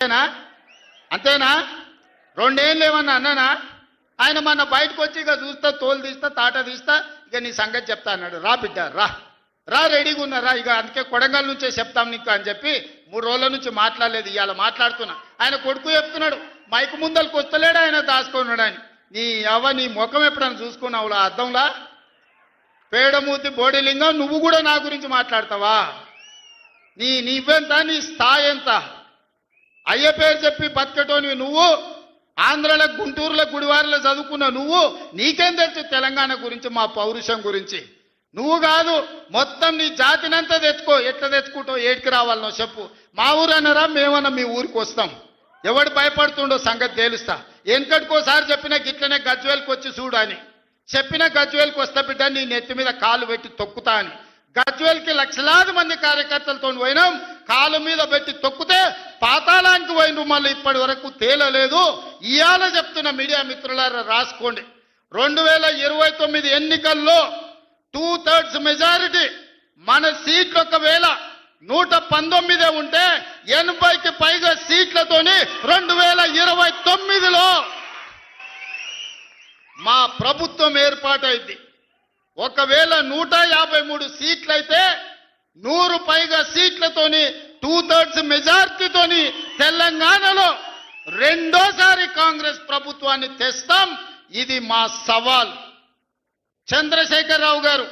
అంతేనా? రెండేళ్ళు ఏమన్నా అన్నానా? ఆయన మన బయటకు వచ్చి ఇక చూస్తా, తోలు తీస్తా, తాట తీస్తా, ఇక నీ సంగతి చెప్తా అన్నాడు. రా బిడ్డ రా, రా రెడీగా ఉన్నారా, ఇక అందుకే కొడంగల్ నుంచే చెప్తాం నీకు అని చెప్పి 3 రోజుల నుంచి మాట్లాడలేదు. ఇవాళ మాట్లాడుతున్నా. ఆయన కొడుకు చెప్తున్నాడు, మైకు ముందలకు వస్తలేడు ఆయన, దాచుకున్నాడు అని. నీ ముఖం ఎప్పుడైనా చూసుకున్నావులా అద్దంలా? పేడమూతి బోడిలింగం, నువ్వు కూడా నా గురించి మాట్లాడతావా? నీవెంత, నీ స్థాయి ఎంత? అయ్య పేరు చెప్పి బతికటోనివి నువ్వు, ఆంధ్రలో గుంటూరులో గుడివారిలో చదువుకున్న నువ్వు, నీకేం తెలుసు తెలంగాణ గురించి, మా పౌరుషం గురించి? నువ్వు కాదు, మొత్తం నీ జాతినంతా తెచ్చుకో. ఎట్లా తెచ్చుకుంటావు, ఏడికి రావాలనో చెప్పు. మా ఊరు అన్నారా, మేమన్నా మీ ఊరికి వస్తాం. ఎవడు భయపడుతుండో సంగతి తేలుస్తా. వెనకటికోసారి చెప్పిన గిట్లనే గజ్వేల్కి వచ్చి చూడు అని చెప్పిన, గజ్వేల్కి వస్తా బిడ్డ, నీ నెత్తి మీద కాలు పెట్టి తొక్కుతా అని. గజ్వేల్కి లక్షలాది మంది కార్యకర్తలతో పోయినాం, కాలు మీద పెట్టి తొక్కితే పాతాళానికి పోయిన మళ్ళీ ఇప్పటి వరకు తేలలేదు. ఇవాళ చెప్తున్న మీడియా మిత్రులారా రాసుకోండి, 2029 ఎన్నికల్లో 2/3 మెజారిటీ మన సీట్లు ఒకవేళ 119 ఉంటే 80కి పైగా సీట్లతోని 2029లో మా ప్రభుత్వం ఏర్పాటైంది. ఒకవేళ 153 సీట్లయితే 100 పైగా సీట్లతోని 2/3 మెజార్టీతోని తెలంగాణలో రెండోసారి కాంగ్రెస్ ప్రభుత్వాన్ని తెస్తాం. ఇది మా సవాల్. చంద్రశేఖరరావు గారు